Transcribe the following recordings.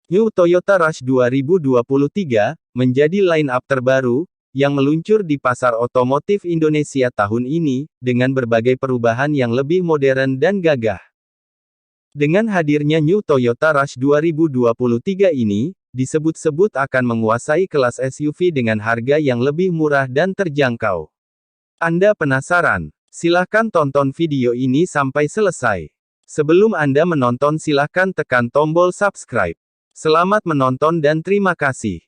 New Toyota Rush 2023 menjadi line-up terbaru yang meluncur di pasar otomotif Indonesia tahun ini dengan berbagai perubahan yang lebih modern dan gagah. Dengan hadirnya New Toyota Rush 2023 ini, disebut-sebut akan menguasai kelas SUV dengan harga yang lebih murah dan terjangkau. Anda penasaran? Silahkan tonton video ini sampai selesai. Sebelum Anda menonton silahkan tekan tombol subscribe. Selamat menonton dan terima kasih.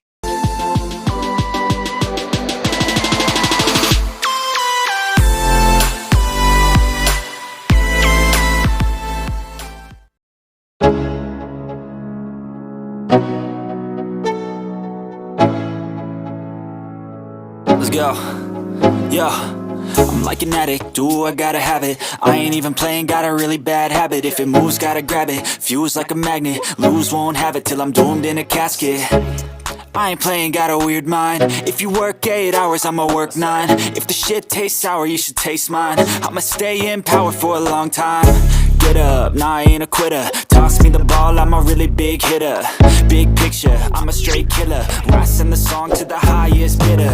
Let's go. Yeah. I'm like an addict, do I gotta have it. I ain't even playing, got a really bad habit. If it moves, gotta grab it, fuse like a magnet. Lose, won't have it till I'm doomed in a casket. I ain't playing, got a weird mind. If you work 8 hours, I'ma work 9. If the shit tastes sour, you should taste mine. I'ma stay in power for a long time. Get up, nah, I ain't a quitter. Toss me the ball, I'm a really big hitter. Big picture, I'm a straight killer. Rising the song to the highest bidder.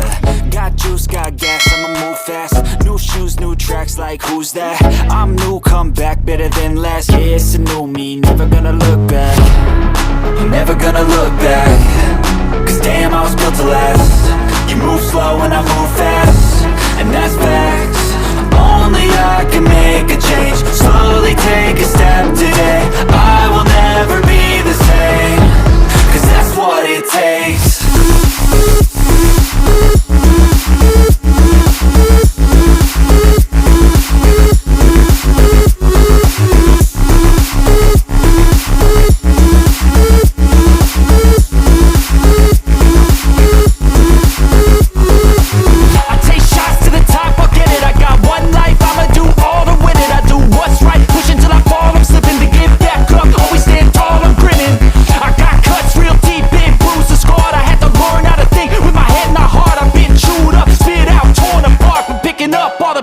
Got juice, got gas, I'ma move fast. New shoes, new tracks, like who's that? I'm new, come back, better than last. Yeah, it's a new me, never gonna look back. Never gonna look back. Cause damn, I was built to last. You move slow and I move fast, and that's facts. Only I can make a change. Slowly take a step today. I will never be the same. Cause that's what it takes.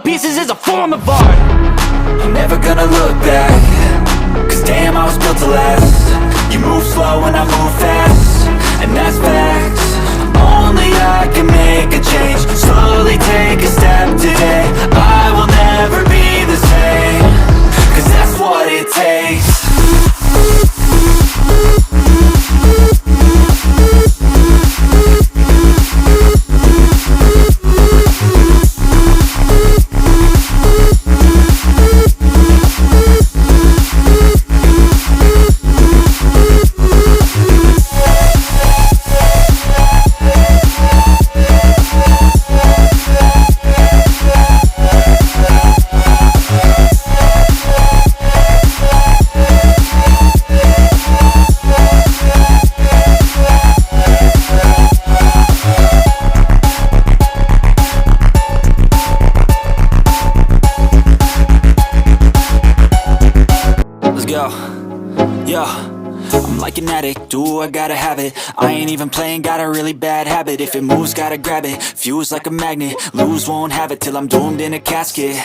Pieces is a form of art. I'm never gonna look back. Cause damn, I was built to last. You move slow and I move fast, and that's facts. Only I can make a change. Slowly take a step today. I will never be the same. Cause that's what it takes. I'm like an addict, do I gotta have it. I ain't even playing, got a really bad habit. If it moves, gotta grab it, fuse like a magnet. Lose, won't have it till I'm doomed in a casket.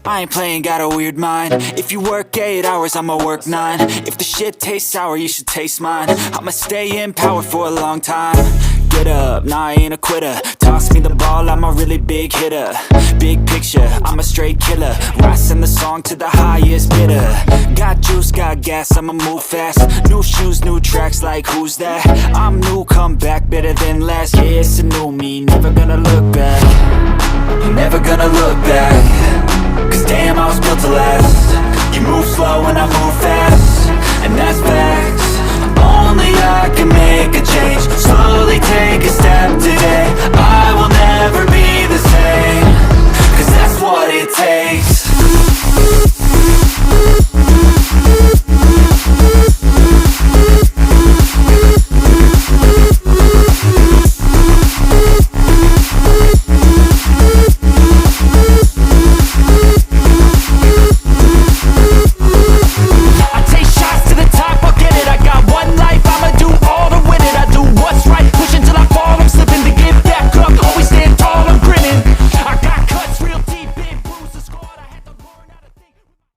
I ain't playing, got a weird mind. If you work 8 hours, I'ma work 9. If the shit tastes sour, you should taste mine. I'ma stay in power for a long time. Get up, nah, I ain't a quitter. Toss me the ball, I'm a really big hitter. Big picture, I'm a straight killer. Rising the song to the highest bidder. Got juice, got gas, I'ma move fast. New shoes, new tracks, like who's that? I'm new, come back, better than last. Yeah, it's a new me, never gonna look back. Never gonna look back. Cause damn, I was built to last. You move slow and I move fast,